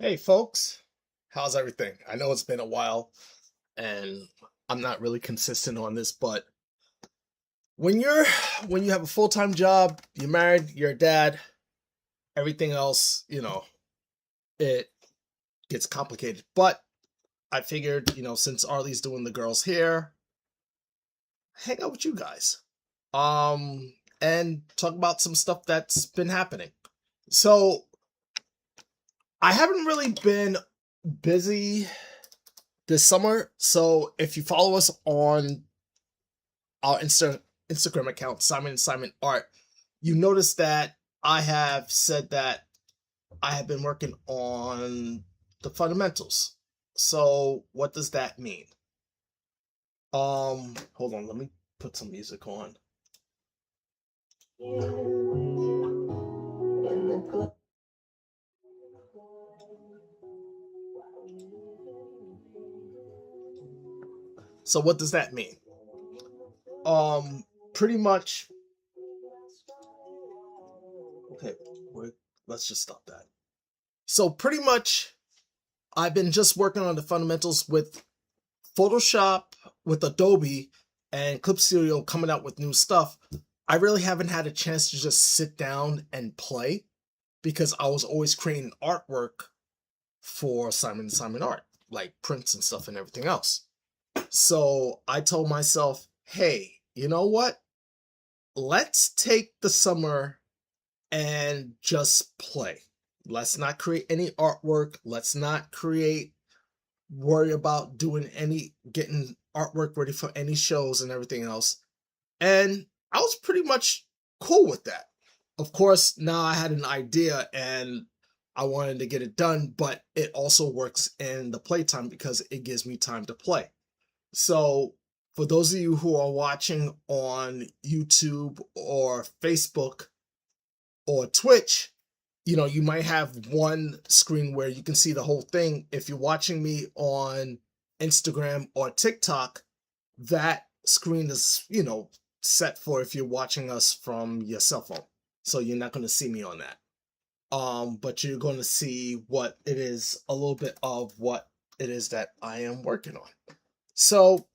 Hey folks, how's everything? I know it's been a while and I'm not really consistent on this, but when you're when you have a full-time job, you're married, you're a dad, everything else, it gets complicated. But I figured, since Arlee's doing the girls here, hang out with you guys. And talk about some stuff that's been happening. So, I haven't really been busy this summer. So, if you follow us on our Instagram account, Simon and Simon Art, you notice that I have said that I have been working on the fundamentals. So what does that mean? Hold on, let me put some music on. So what does that mean? Pretty much. Okay, let's just stop that. So pretty much, I've been just working on the fundamentals with Photoshop, with Adobe, and Clip Studio coming out with new stuff. I really haven't had a chance to just sit down and play because I was always creating artwork for Simon and Simon Art, like prints and stuff and everything else. So I told myself, hey, you know what? Let's take the summer and just play. Let's not create any artwork. Let's not worry about getting artwork ready for any shows and everything else. And I was pretty much cool with that. Of course, now I had an idea and I wanted to get it done, but it also works in the playtime because it gives me time to play. So, for those of you who are watching on YouTube or Facebook or Twitch, you might have one screen where you can see the whole thing. If you're watching me on Instagram or TikTok, that screen is, set for if you're watching us from your cell phone. So you're not going to see me on that. But you're going to see what it is, a little bit of what it is that I am working on. So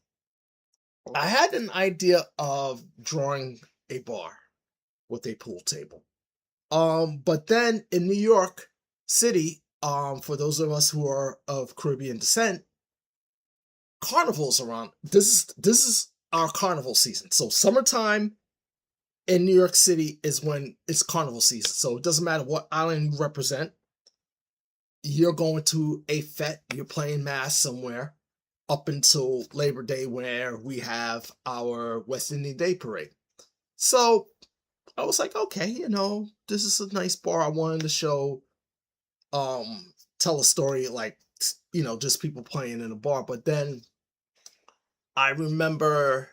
I had an idea of drawing a bar with a pool table. But then in New York City, for those of us who are of Caribbean descent, carnivals around. This is our carnival season. So summertime in New York City is when it's carnival season. So it doesn't matter what island you represent. You're going to a fete, you're playing mass somewhere up until Labor Day where we have our West Indian Day parade. So I was like, okay, this is a nice bar. I wanted to show, tell a story like, just people playing in a bar. But then I remember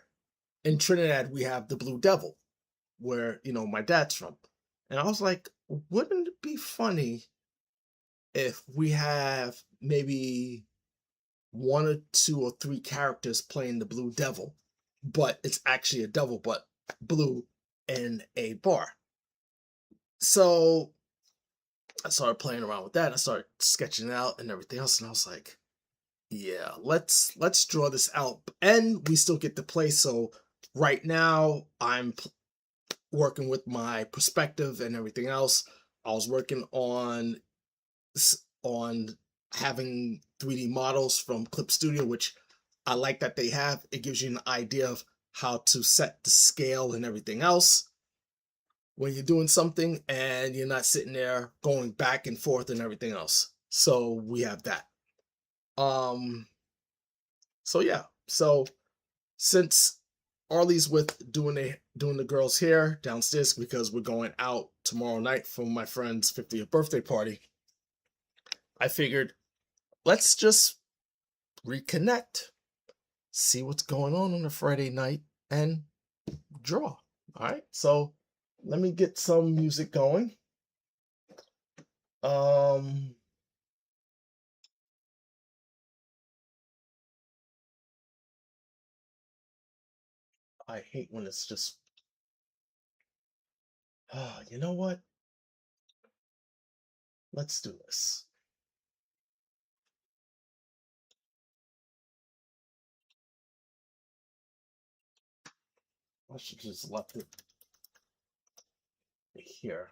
in Trinidad, we have the Blue Devil, where, my dad's from. And I was like, wouldn't it be funny if we have maybe one or two or three characters playing the Blue Devil, but it's actually a devil, but blue in a bar? So I started playing around with that. I started sketching it out and everything else, and I was like, yeah, let's draw this out, and we still get to play. So right now, I'm working with my perspective and everything else. I was working on having 3D models from Clip Studio, which I like that they have. It gives you an idea of how to set the scale and everything else when you're doing something and you're not sitting there going back and forth and everything else. So we have that. Um so yeah. So since Arlee's with doing the girls' hair downstairs because we're going out tomorrow night for my friend's 50th birthday party, I figured let's just reconnect, see what's going on a Friday night, and draw. All right. So let me get some music going. Um, I hate when it's just. You know what? Let's do this. I should just left it here.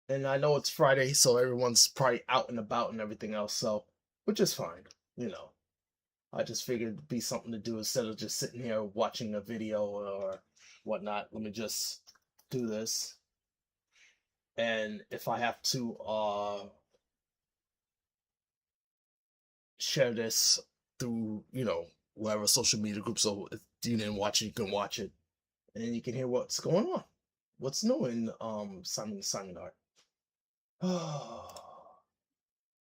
And I know it's Friday, so everyone's probably out and about and everything else, so which is fine, you know. I just figured it'd be something to do instead of just sitting here watching a video or whatnot. Let me just do this. And if I have to share this through, you know, whatever social media group, so if you didn't watch it, you can watch it. And then you can hear what's going on. What's new in Simon Art.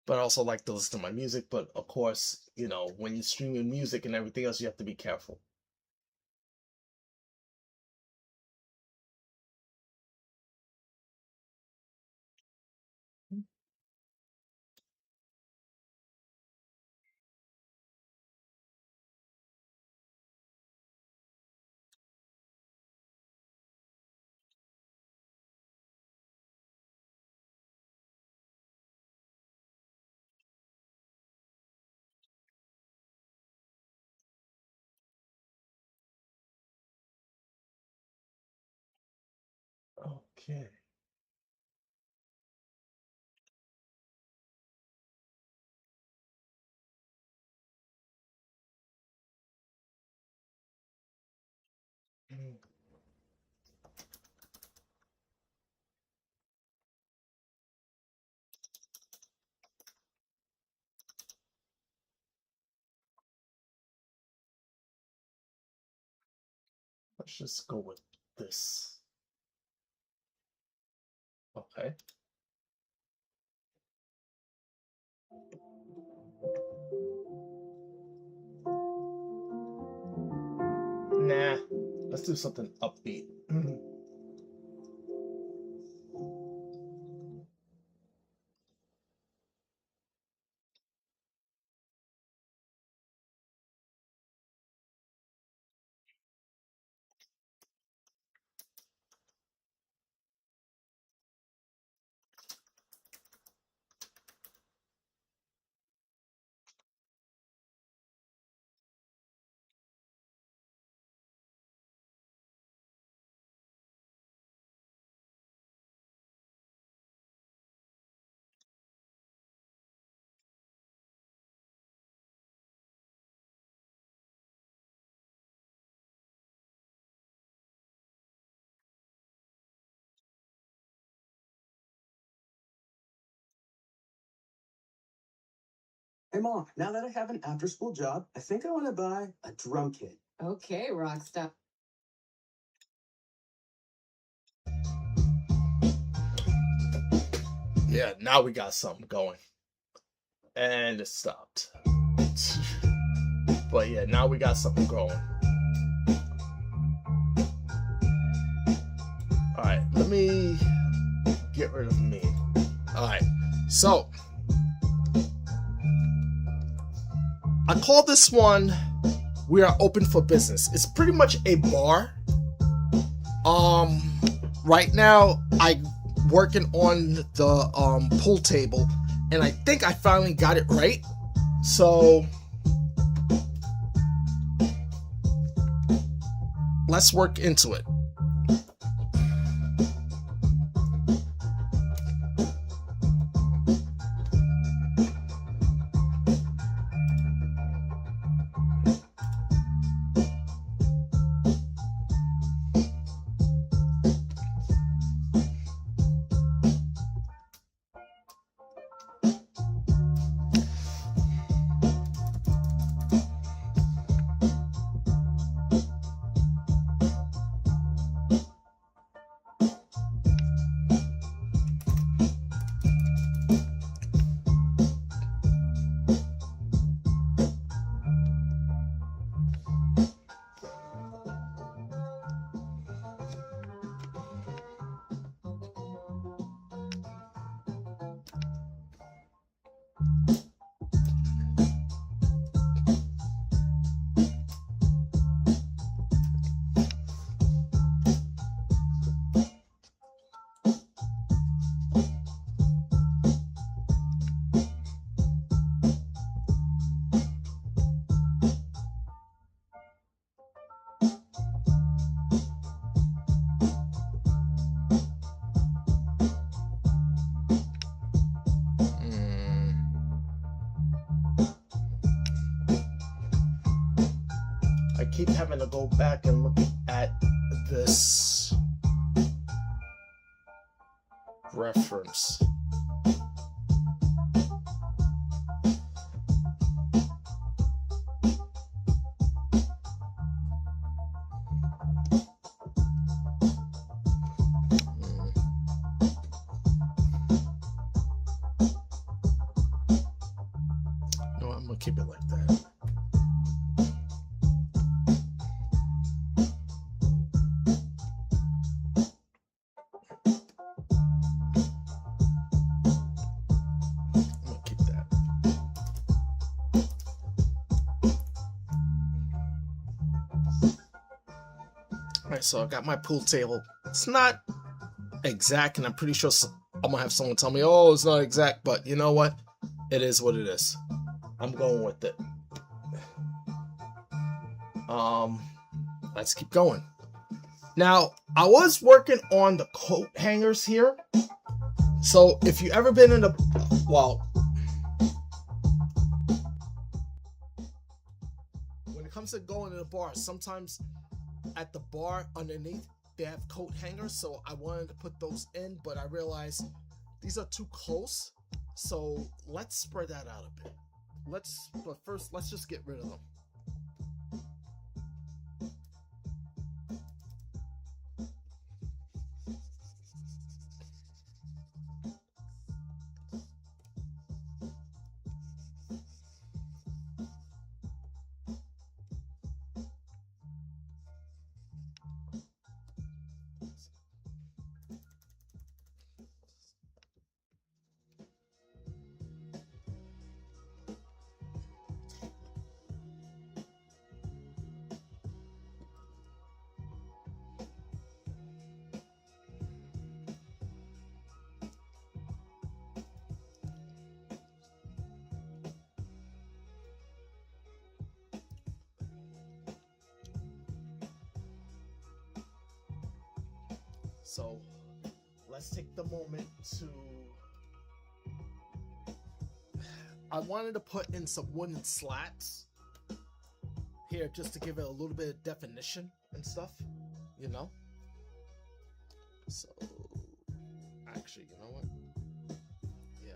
But I also like to listen to my music. But of course, you know, when you're streaming music and everything else, you have to be careful. Okay. Let's just go with this. Okay. Nah. Let's do something upbeat. Hey, Mom, now that I have an after school job, I think I want to buy a drum kit. Okay, Rockstar. Yeah, now we got something going. And it stopped. But yeah, now we got something going. Alright, let me get rid of me. Alright, so I call this one We Are Open for Business. It's pretty much a bar. Right now I'm working on the pool table, and I think I finally got it right. So let's work into it. keep having to go back and look at this reference. No, I'm gonna keep it like that. Alright, so I got my pool table. It's not exact, and I'm pretty sure I'm gonna have someone tell me, oh, it's not exact, but you know what? It is what it is. I'm going with it. Let's keep going. Now, I was working on the coat hangers here. So if you ever been in a, well, when it comes to going to the bar, sometimes at the bar underneath they have coat hangers, so I wanted to put those in, but I realized these are too close, so let's spread that out a bit. But first let's just get rid of them. So let's take the moment to, I wanted to put in some wooden slats here just to give it a little bit of definition and stuff, you know? So, actually, you know what? Yeah.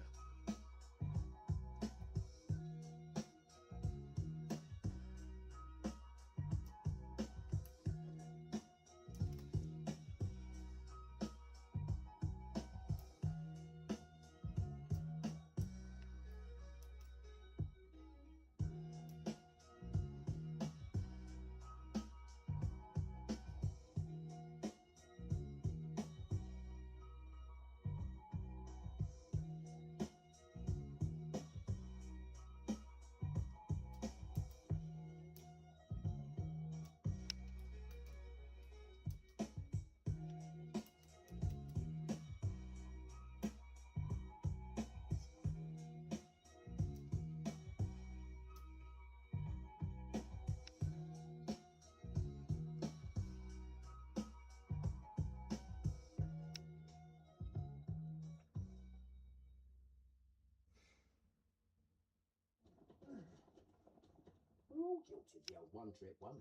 One trip wonder.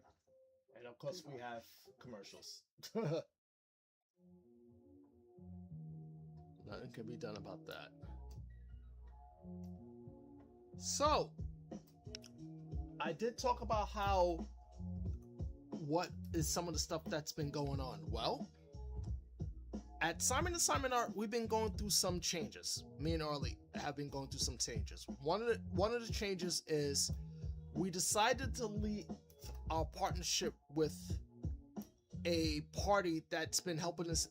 And of course we have commercials. Nothing can be done about that. So, I did talk about what is some of the stuff that's been going on. Well, at Simon & Simon Art, we've been going through some changes. Me and Ardlee have been going through some changes. One of the changes is we decided to leave our partnership with a party that's been helping us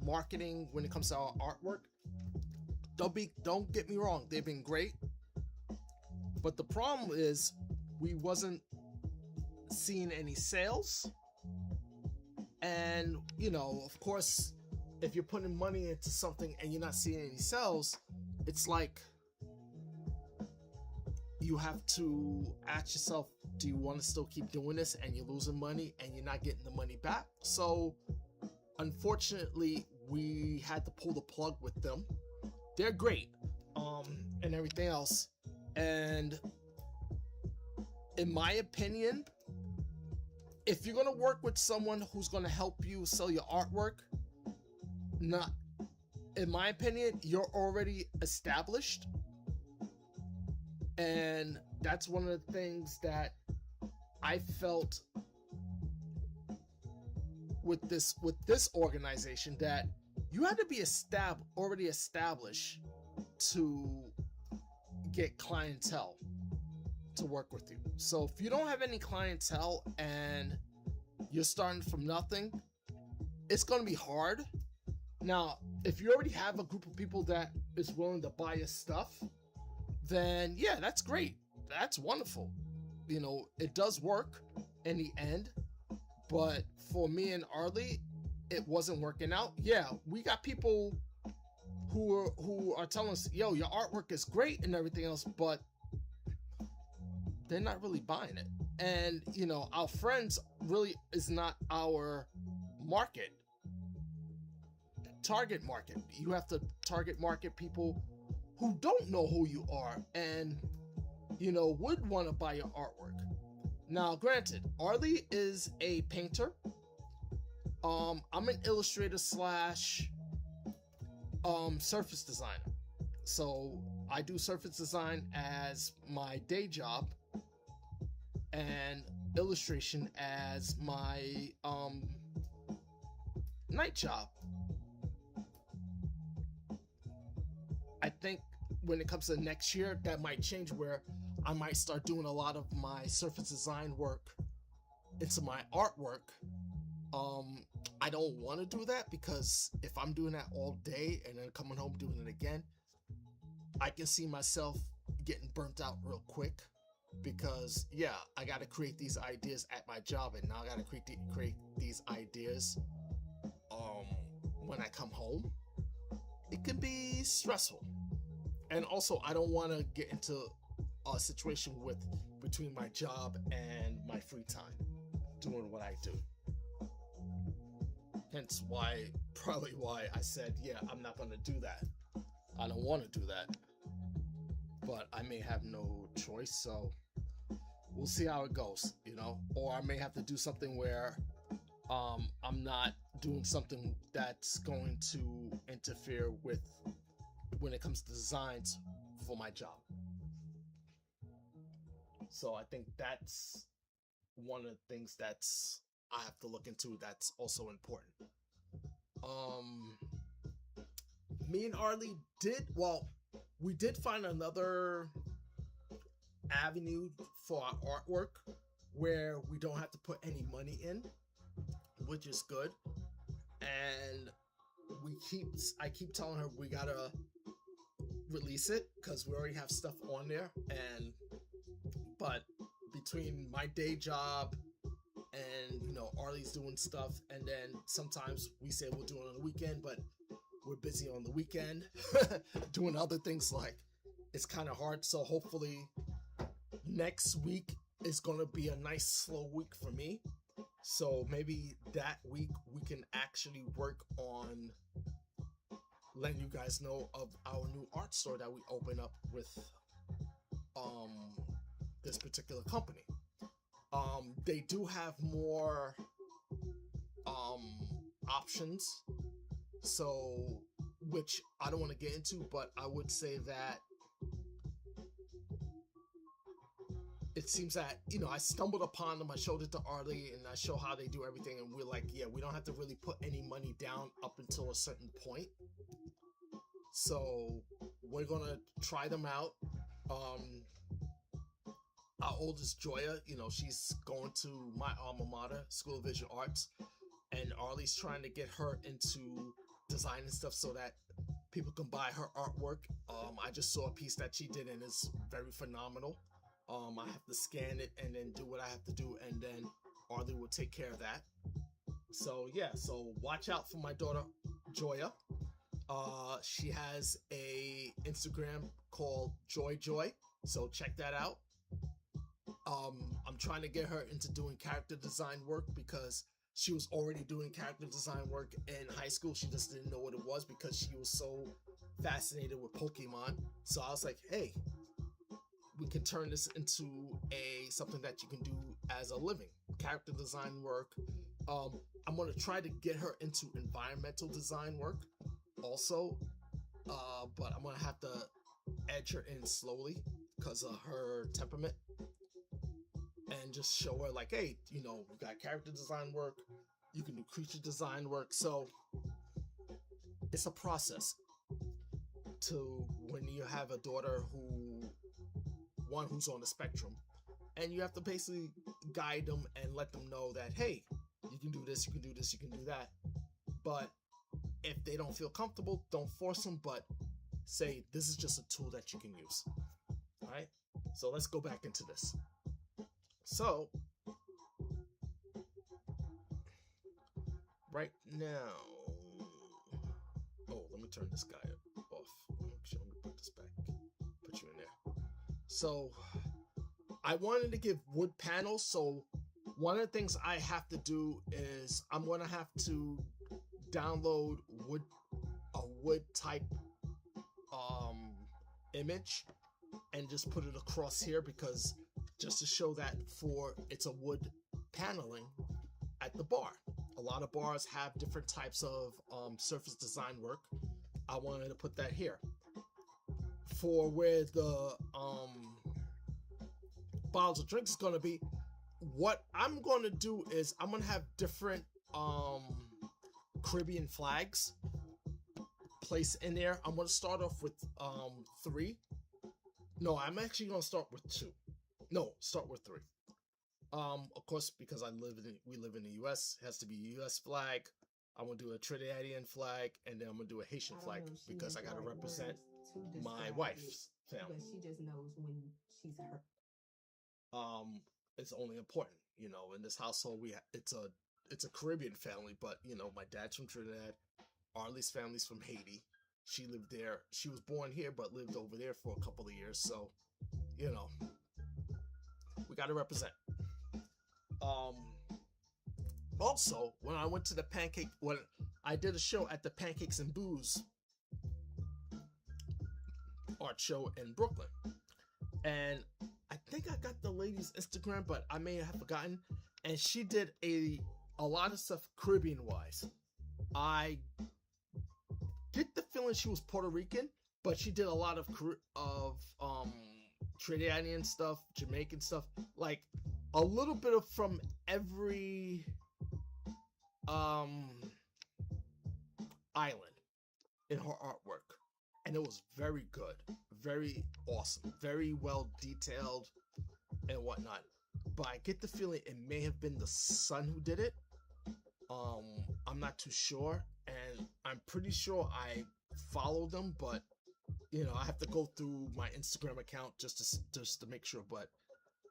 marketing when it comes to our artwork. Don't get me wrong, they've been great, but the problem is we wasn't seeing any sales. And you know, of course, if you're putting money into something and you're not seeing any sales, it's like you have to ask yourself, do you want to still keep doing this and you're losing money and you're not getting the money back? So unfortunately, we had to pull the plug with them. They're great, and everything else. And in my opinion, if you're gonna work with someone who's gonna help you sell your artwork, not, in my opinion, you're already established. And that's one of the things that I felt with this organization, that you had to be already established to get clientele to work with you. So if you don't have any clientele and you're starting from nothing, it's going to be hard. Now, if you already have a group of people that is willing to buy your stuff, then yeah, that's great. That's wonderful. You know, it does work in the end. But for me and Ardlee, it wasn't working out. Yeah, we got people who are telling us, yo, your artwork is great and everything else, but they're not really buying it. And, you know, our friends really is not our target market. You have to target market people who don't know who you are and, you know, would want to buy your artwork. Now, granted, Ardlee is a painter. I'm an illustrator / surface designer. So I do surface design as my day job and illustration as my night job. I think when it comes to next year, that might change, where I might start doing a lot of my surface design work into my artwork. I don't want to do that, because if I'm doing that all day and then coming home doing it again, I can see myself getting burnt out real quick, because yeah, I got to create these ideas at my job, and now I got to create these ideas when I come home. It can be stressful. And also, I don't want to get into a situation between my job and my free time doing what I do. Hence probably why I said, yeah, I'm not going to do that. I don't want to do that. But I may have no choice, so we'll see how it goes, you know? Or I may have to do something where I'm not doing something that's going to interfere with when it comes to designs for my job. So I think that's one of the things that's I have to look into, that's also important. Me and Ardlee we did find another avenue for our artwork where we don't have to put any money in, which is good. And I keep telling her we gotta release it, because we already have stuff on there. But between my day job and, you know, Ardlee's doing stuff, and then sometimes we say we'll do it on the weekend, but we're busy on the weekend doing other things, like it's kind of hard. So hopefully next week is going to be a nice slow week for me. So maybe that week we can actually work on letting you guys know of our new art store that we open up with this particular company. They do have more options, so, which I don't want to get into, but I would say that it seems that, you know, I stumbled upon them, I showed it to Ardlee, and I show how they do everything, and we're like, yeah, we don't have to really put any money down up until a certain point. So we're gonna try them out. Our oldest, Joya, you know, she's going to my alma mater, School of Visual Arts, and Ardlee's trying to get her into design and stuff so that people can buy her artwork. I just saw a piece that she did, and it's very phenomenal. I have to scan it and then do what I have to do, and then Ardlee will take care of that. So yeah, so watch out for my daughter, Joya. She has a Instagram called Joy, so check that out. I'm trying to get her into doing character design work, because she was already doing character design work in high school. She just didn't know what it was because she was so fascinated with Pokemon. So I was like, hey, we can turn this into something that you can do as a living. character design work. I'm gonna try to get her into environmental design work also, but I'm gonna have to edge her in slowly because of her temperament, and just show her like, hey, you know, you got character design work, you can do creature design work. So it's a process to when you have a daughter who's on the spectrum, and you have to basically guide them and let them know that, hey, you can do this, you can do this, you can do that. But if they don't feel comfortable, don't force them, but say this is just a tool that you can use. All right, so let's go back into this. So right now, oh, let me turn this guy off. Actually, let me put this back, put you in there. So I wanted to give wood panels, so one of the things I have to do is I'm gonna have to download a wood type image and just put it across here, because just to show that it's a wood paneling at the bar. A lot of bars have different types of surface design work. I wanted to put that here. For where the bottles of drinks is going to be, what I'm going to do is I'm going to have different Caribbean flags placed in there. I'm going to start off with 3. No, I'm actually going to start with 2. No, start with 3. Of course, because we live in the U.S., it has to be a U.S. flag. I'm gonna do a Trinidadian flag, and then I'm gonna do a Haitian flag because I gotta represent my wife's family. But she just knows when she's hurt. It's only important, you know. In this household, it's a Caribbean family, but you know, my dad's from Trinidad. Ardlee's family's from Haiti. She lived there. She was born here, but lived over there for a couple of years. So, you know, we gotta represent. Also, when I went to when I did a show at the Pancakes and Booze art show in Brooklyn, and I think I got the lady's Instagram, but I may have forgotten, and she did a lot of stuff Caribbean wise. I get the feeling she was Puerto Rican, but she did a lot of Trinidadian stuff, Jamaican stuff, like a little bit of from every island in her artwork, and it was very good, very awesome, very well detailed and whatnot. But I get the feeling it may have been the son who did it. I'm not too sure, and I'm pretty sure I followed them, but you know, I have to go through my Instagram account just to make sure. But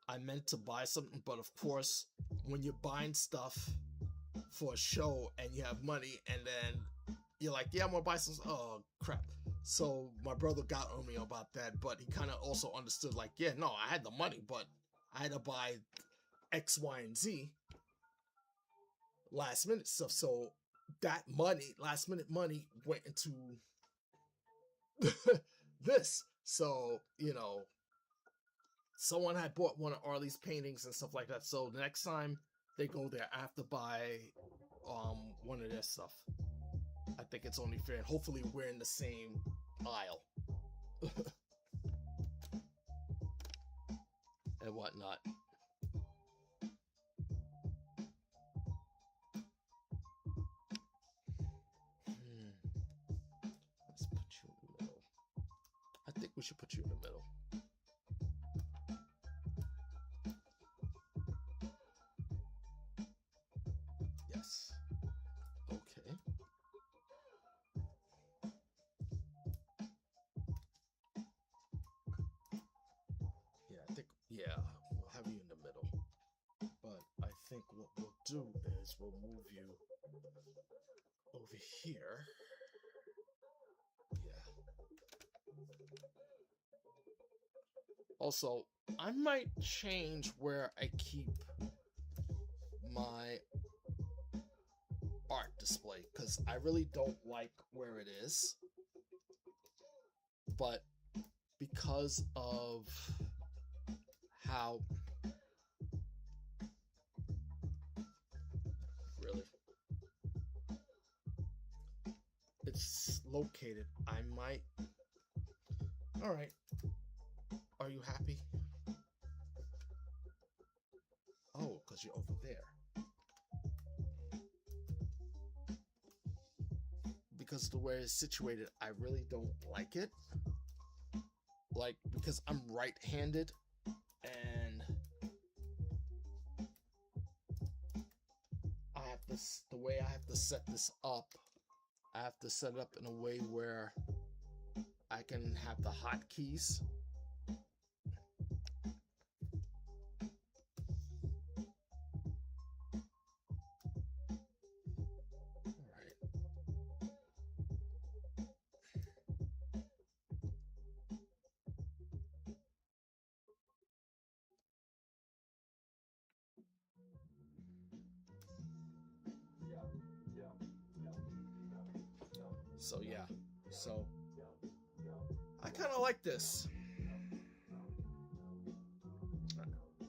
I meant to buy something, but of course, when you're buying stuff for a show and you have money, and then you're like, yeah, I'm gonna buy some, oh crap. So my brother got on me about that, but he kind of also understood, like, yeah, no, I had the money, but I had to buy X, Y, and Z last minute stuff. So that money, last minute money, went into this. So, you know, someone had bought one of Ardlee's paintings and stuff like that. So the next time they go there, I have to buy one of their stuff. I think it's only fair, and hopefully we're in the same aisle and whatnot. Let's put you in the middle. I think we should put you in the middle. Yes. Okay. Yeah, I think, yeah, we'll have you in the middle. But I think what we'll do is we'll move you over here. Yeah. Also, I might change where I keep my art display, because I really don't like where it is. But because of how located, I might... Alright. Are you happy? Oh, because you're over there. Because the way it's situated, I really don't like it. Like, because I'm right-handed, and I have this, the way I have to set this up, I have to set it up in a way where I can have the hotkeys. So yeah, so I kind of like this.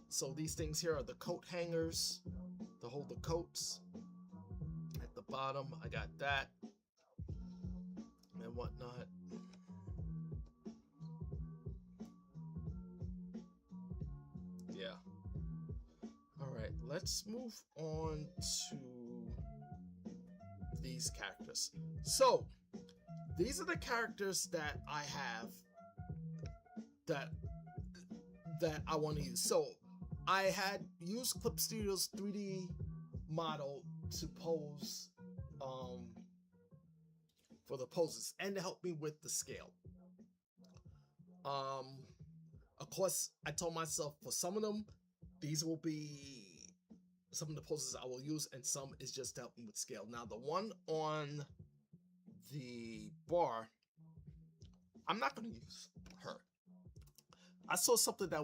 So these things here are the coat hangers to hold the coats. At the bottom, I got that and whatnot. Yeah. All right, let's move on to these characters. So these are the characters that I have that I want to use. So I had used Clip Studio's 3D model to pose for the poses and to help me with the scale. Of course, I told myself for some of them, these will be some of the poses I will use, and some is just to help me with scale. Now, the one on the bar, I'm not going to use her. I saw something that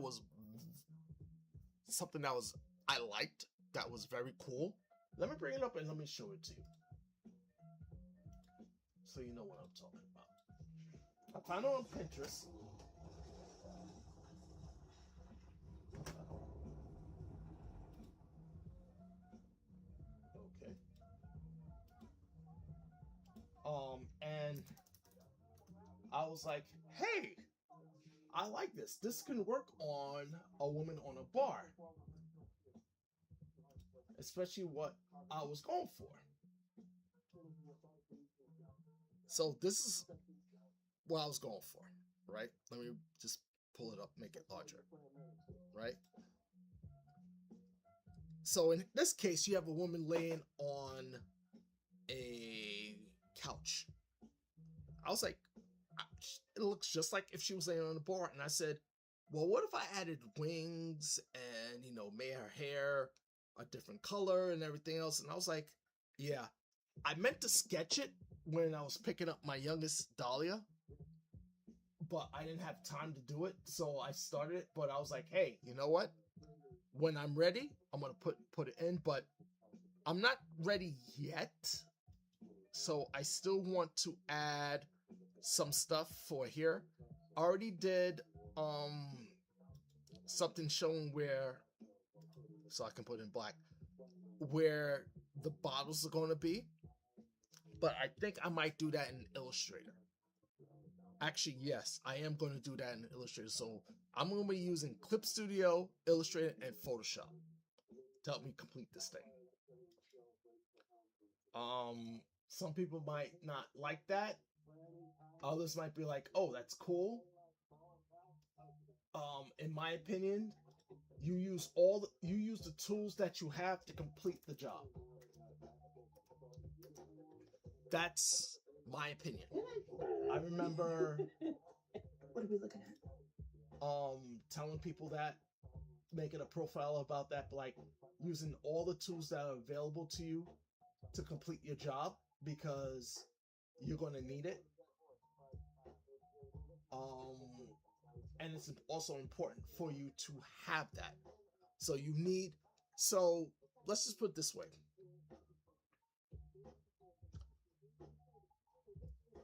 I liked, that was very cool. Let me bring it up and let me show it to you, so you know what I'm talking about. I found it on Pinterest. Okay. And I was like, hey, I like this. This can work on a woman on a bar. Especially what I was going for. So this is what I was going for, right? Let me just pull it up, make it larger, right? So in this case, you have a woman laying on a couch. I was like, it looks just like if she was laying on a bar. And I said, well, what if I added wings and, you know, made her hair a different color and everything else? And I was like, yeah, I meant to sketch it when I was picking up my youngest Dahlia, but I didn't have time to do it. So I started it, but I was like, hey, you know what? When I'm ready, I'm going to put it in, but I'm not ready yet. So I still want to add some stuff for here. I already did something showing where, so I can put in black, where the bottles are going to be, but I think I might do that in Illustrator. Actually, yes, I am going to do that in Illustrator. So I'm going to be using Clip Studio, Illustrator, and Photoshop to help me complete this thing. Some people might not like that. Others might be like, oh, that's cool. In my opinion, you use the tools that you have to complete the job. That's my opinion. I remember What are we looking at? telling people that, making a profile about that, like using all the tools that are available to you to complete your job, because you're going to need it. And it's also important for you to have that. So let's just put it this way.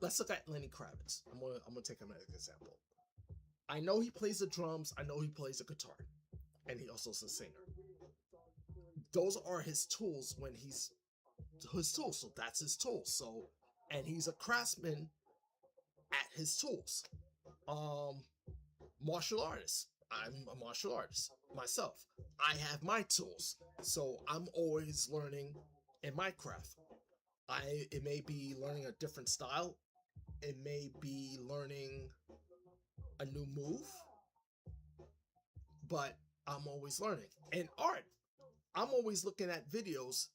Let's look at Lenny Kravitz. I'm gonna take him as an example. I know he plays the drums. I know he plays the guitar, and he also is a singer. Those are his tools when he's his tools. So that's his tools. So, and he's a craftsman at his tools. Martial artist. I'm a martial artist myself. I have my tools, so I'm always learning in my craft. It may be learning a different style. It may be learning a new move, but I'm always learning. In art, I'm always looking at videos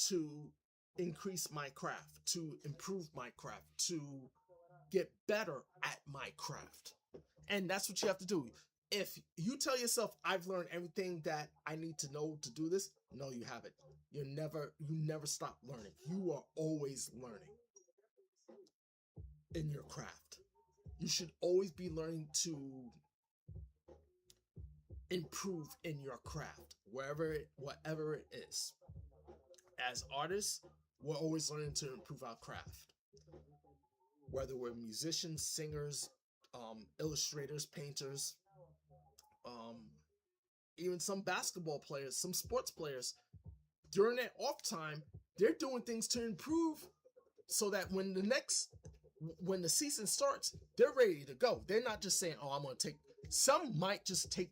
to increase my craft, to improve my craft, to get better at my craft. And that's what you have to do. If you tell yourself, I've learned everything that I need to know to do this, no, you haven't. You never stop learning. You are always learning in your craft. You should always be learning to improve in your craft, whatever it is. As artists, we're always learning to improve our craft. Whether we're musicians, singers, illustrators, painters, even some basketball players, some sports players, during their off time, they're doing things to improve so that when the season starts, they're ready to go. They're not just saying, oh, I'm going to take, some might just take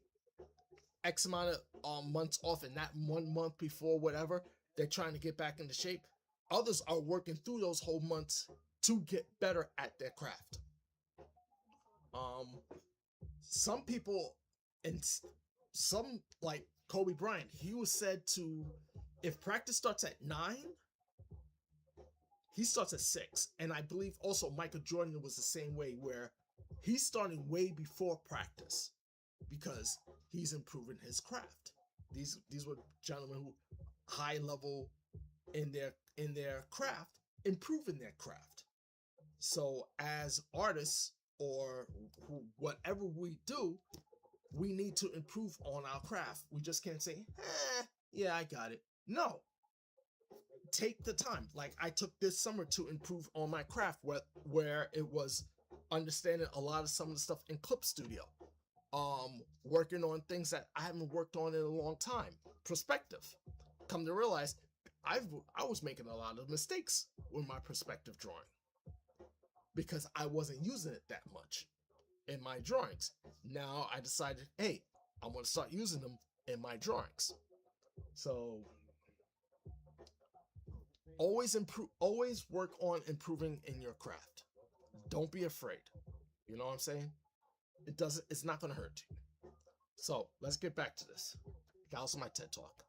X amount of months off, and that 1 month before whatever, they're trying to get back into shape. Others are working through those whole months to get better at their craft. Some people, and some, like Kobe Bryant, he was said to, if practice starts at 9, he starts at 6. And I believe also Michael Jordan was the same way, where he's starting way before practice because he's improving his craft. These were gentlemen who high level in their craft, improving their craft. So as artists, or whatever we do, we need to improve on our craft. We just can't say, yeah, I got it. No. Take the time. Like I took this summer to improve on my craft, where it was understanding a lot of some of the stuff in Clip Studio. Working on things that I haven't worked on in a long time. Perspective. Come to realize, I was making a lot of mistakes with my perspective drawing because I wasn't using it that much in my drawings. Now I decided, hey, I'm going to start using them in my drawings. So always work on improving in your craft. Don't be afraid. You know what I'm saying? It's not going to hurt you. So let's get back to this. That was my TED Talk.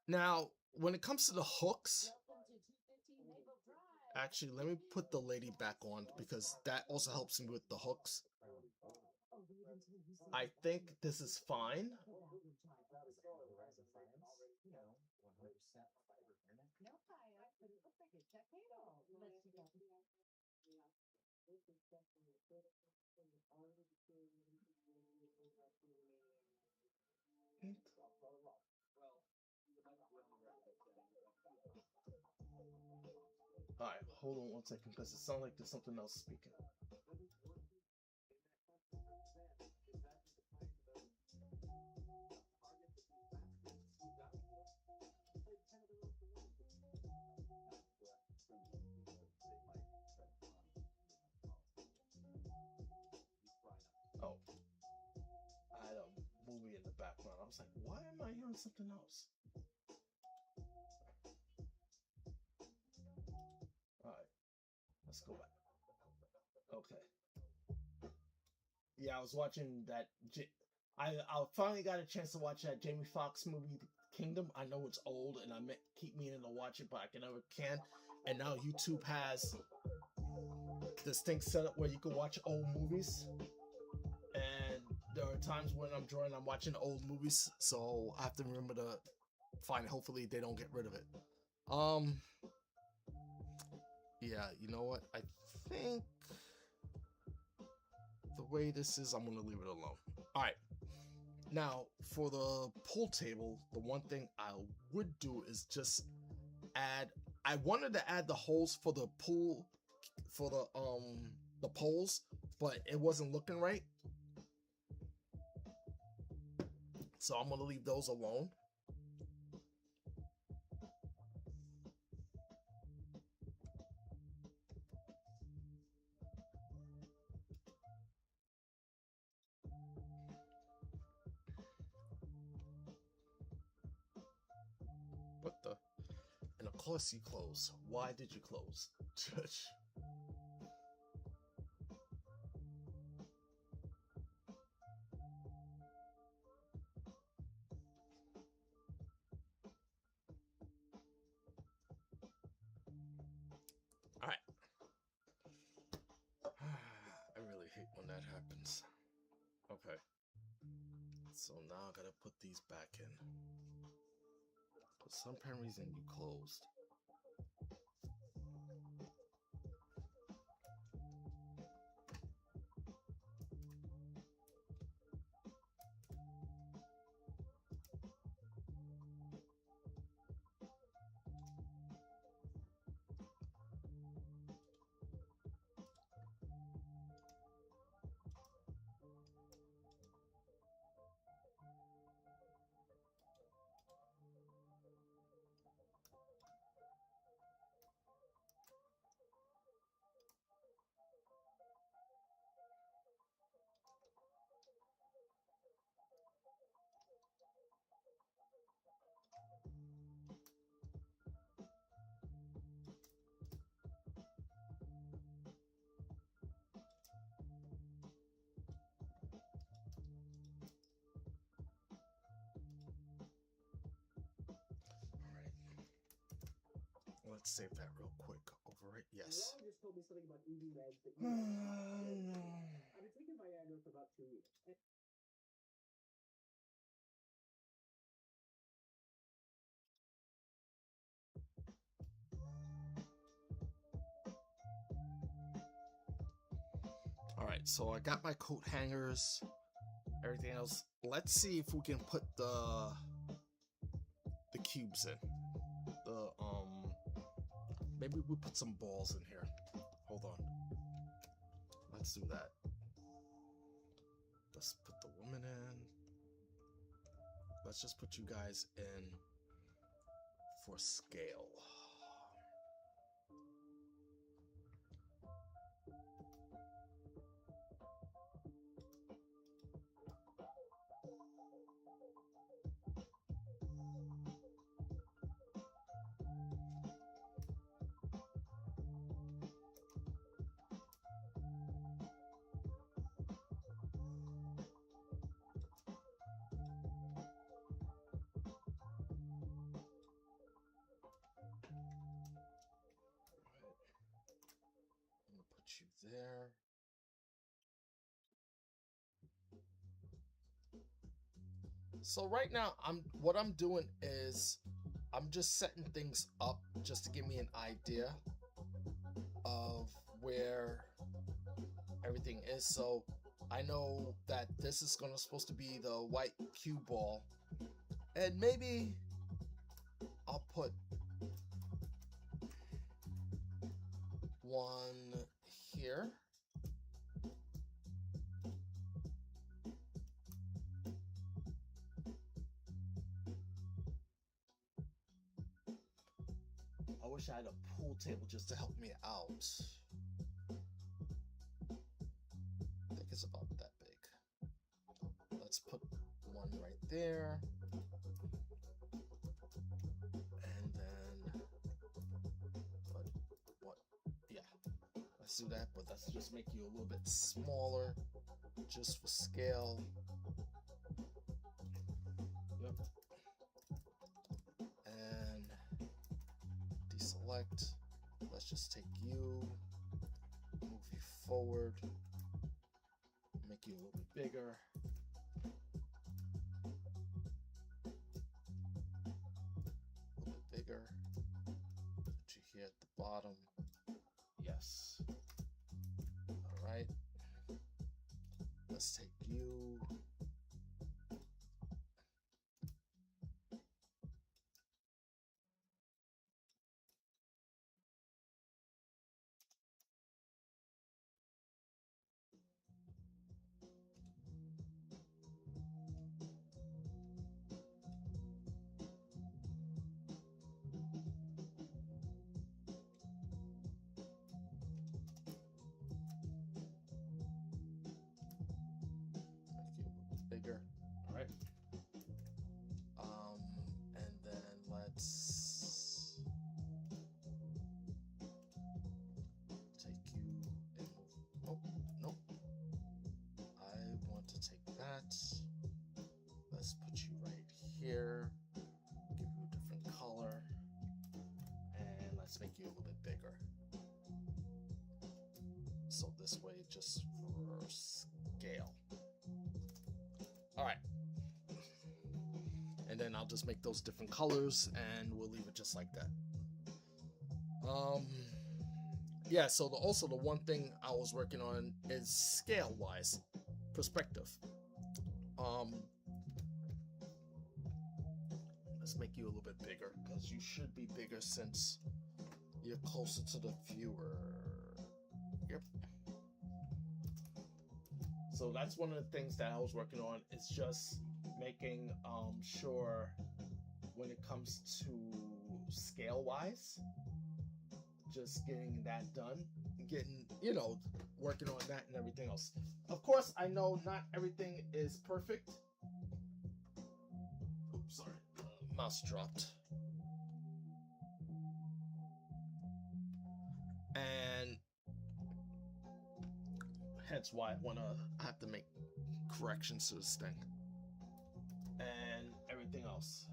Now, when it comes to the hooks, actually, let me put the lady back on because that also helps me with the hooks. I think this is fine. Alright, hold on 1 second because it sounds like there's something else speaking. Oh, I had a movie in the background. I was like, why am I hearing something else? Alright, let's go back. Okay. Yeah, I was watching that. I finally got a chance to watch that Jamie Foxx movie, Kingdom. I know it's old, and I keep meaning to watch it, but I never can. And now YouTube has this thing set up where you can watch old movies. And there are times when I'm drawing, I'm watching old movies, so I have to remember to find it. Hopefully, they don't get rid of it. Yeah, you know what? I think the way this is, I'm gonna leave it alone. All right. Now, for the pool table, the one thing I would do is just add. I wanted to add the holes for the pool, for the poles, but it wasn't looking right. So I'm gonna leave those alone. course you closed. Why did you close? Alright. I really hate when that happens. Okay. So now I gotta put these back in. For some apparent reason you closed. Let's save that real quick. Overwrite, yes. Laura just told me something about EV meds that you I've been taking Viagra for about 2 weeks. Alright, so I got my coat hangers, everything else. Let's see if we can put the cubes in. Maybe we put some balls in here. Hold on. Let's do that. Let's put the woman in. Let's just put you guys in for scale. There. So right now what I'm doing is I'm just setting things up just to give me an idea of where everything is. So I know that this is supposed to be the white cue ball, and maybe I'll put one here. I wish I had a pool table just to help me out. I think it's about that big. Let's put one right there. And then put what? Yeah. Let's do that, but let's just make you a little bit smaller just for scale. Yep. And deselect. Let's just take you, move you forward, make you a little bit bigger. A little bit bigger. Put you here at the bottom. Yes. All right. Let's take you. Make you a Let's put you right here. Give you a different color. And let's make you a little bit bigger. So this way, just for scale. All right. And then I'll just make those different colors and we'll leave it just like that. Yeah, so also the one thing I was working on is scale wise perspective. Let's make you a little bit bigger because you should be bigger since you're closer to the viewer. Yep. So that's one of the things that I was working on, is just making sure when it comes to scale wise, just getting that done, getting, working on that and everything else. Of course, I know not everything is perfect. Oops, sorry, mouse dropped. And hence why I have to make corrections to this thing and everything else.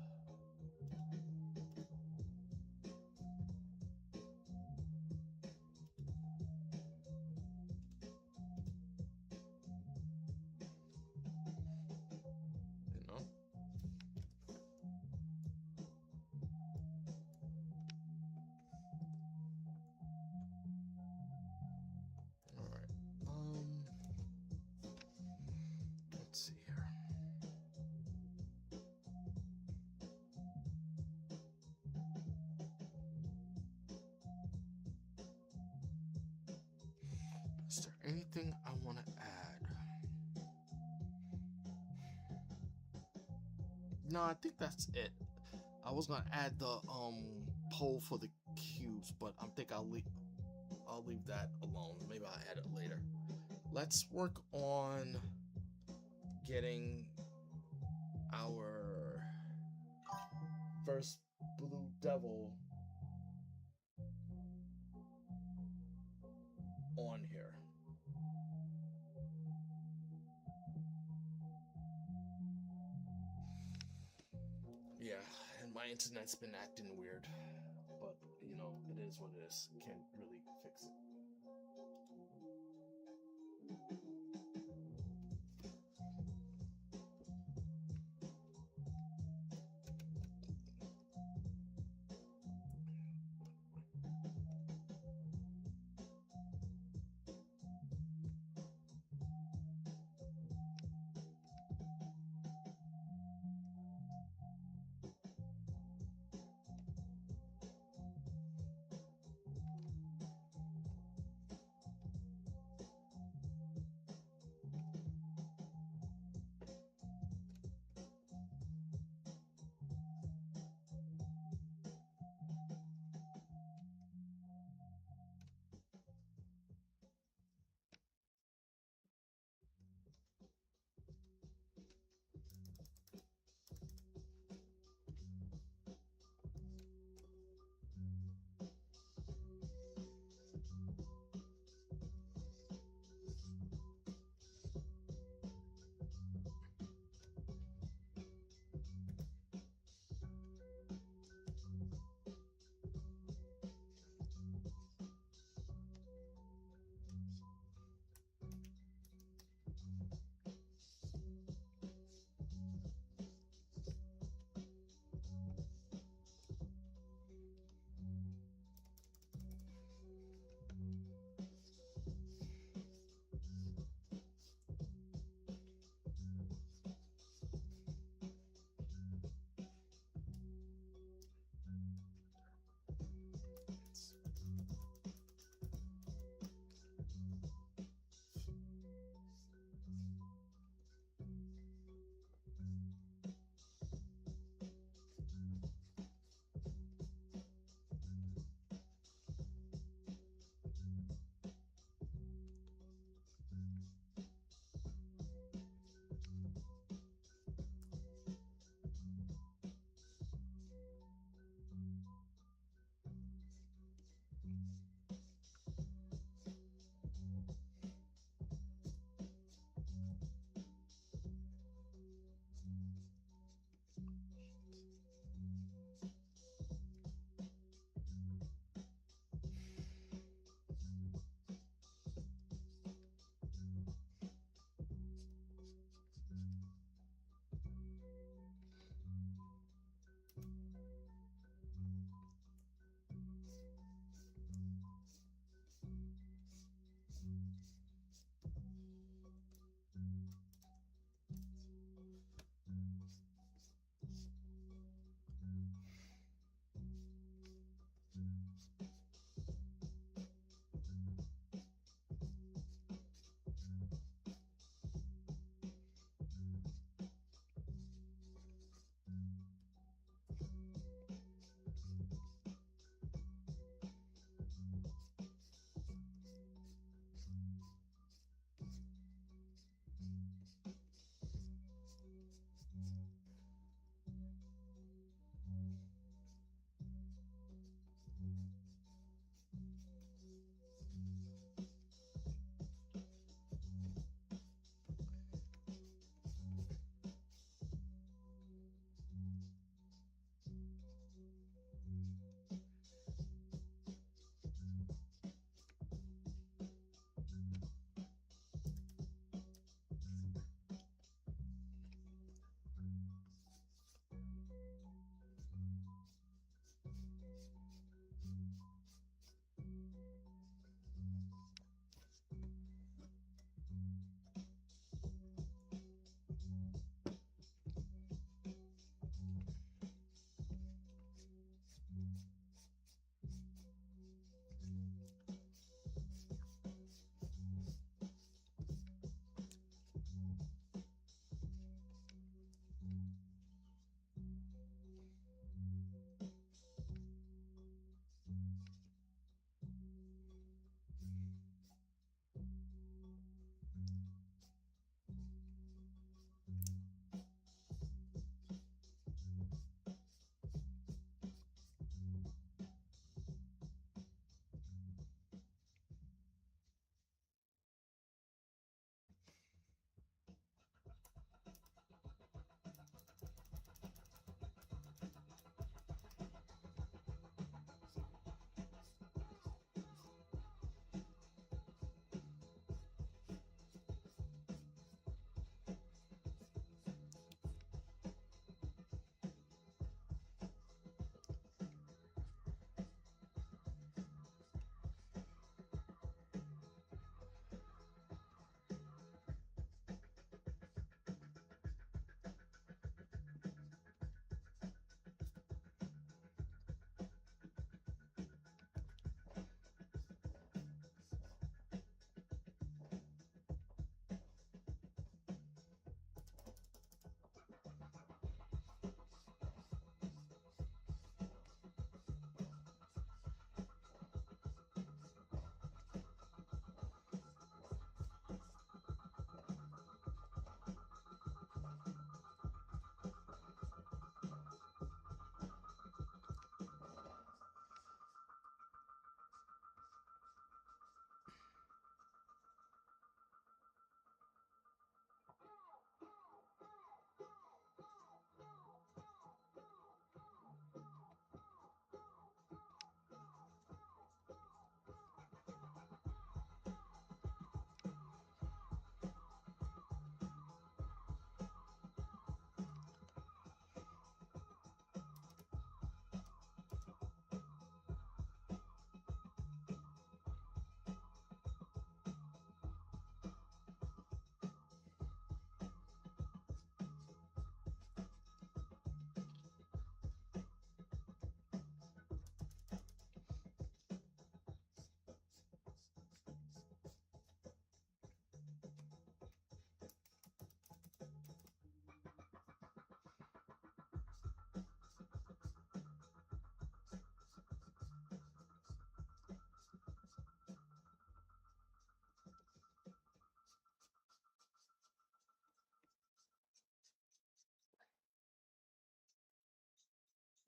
Let's see here. Is there anything I want to add? No, I think that's it. I was gonna add the poll for the cubes, but I think I'll leave that alone. Maybe I'll add it later. Let's work on getting our first blue devil on here. Yeah, and my internet's been acting weird, but it is what it is. Can't really fix it.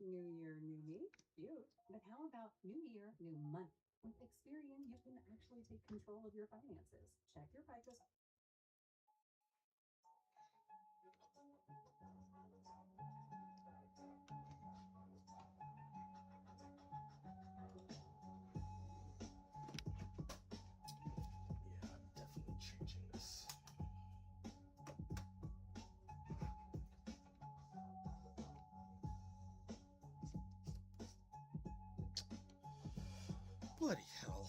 New year, new me? Cute. But how about new year, new month? With Experian, you can actually take control of your finances. Check your FICO. Yeah, I'm definitely changing this. Bloody hell.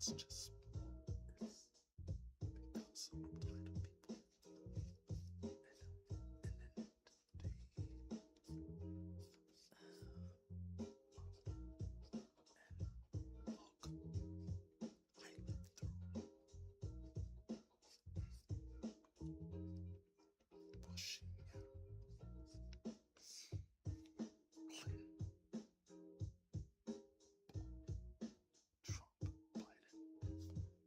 It's just because I'm tired of people. And then look, I lived through Bush, Clinton, Trump, Biden. Dad,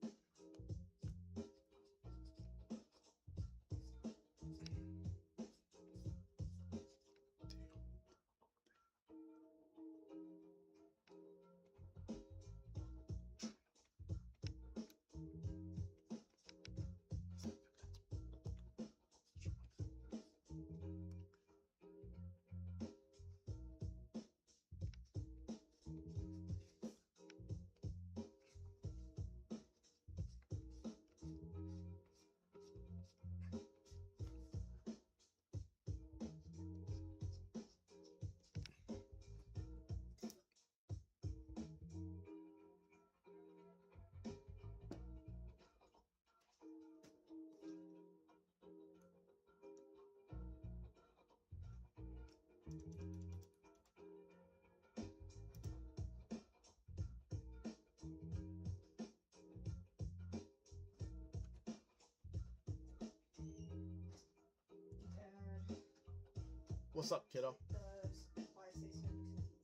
What's up, kiddo? the why say so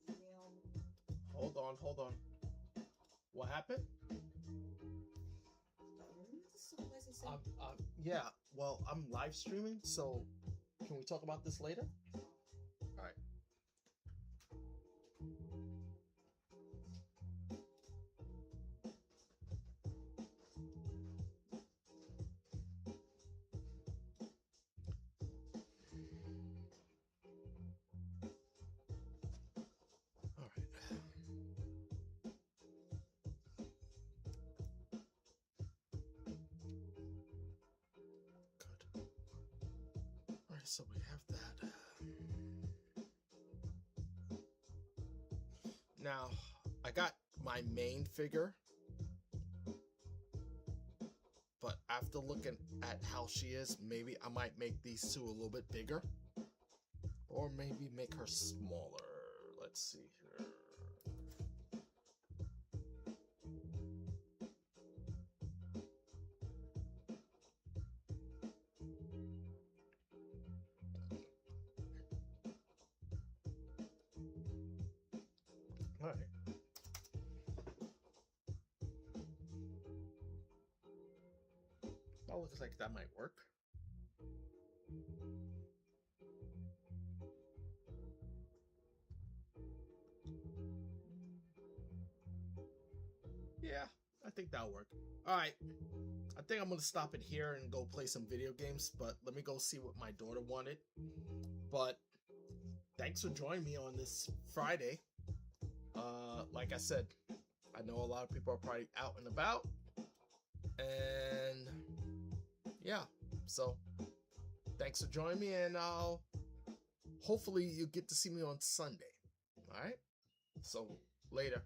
email. Hold on. What happened? Yeah, well, I'm live streaming, so can we talk about this later? All right. All right. Good. All right, so we have that. Now, I got my main figure, but after looking at how she is, maybe I might make these two a little bit bigger, or maybe make her smaller. Let's see here. All right. That looks like that might work. Yeah, I think that'll work. All right. I think I'm going to stop it here and go play some video games, but let me go see what my daughter wanted. But thanks for joining me on this Friday. Like I said, I know a lot of people are probably out and about. And yeah, so thanks for joining me, and hopefully you get to see me on Sunday. All right? So later.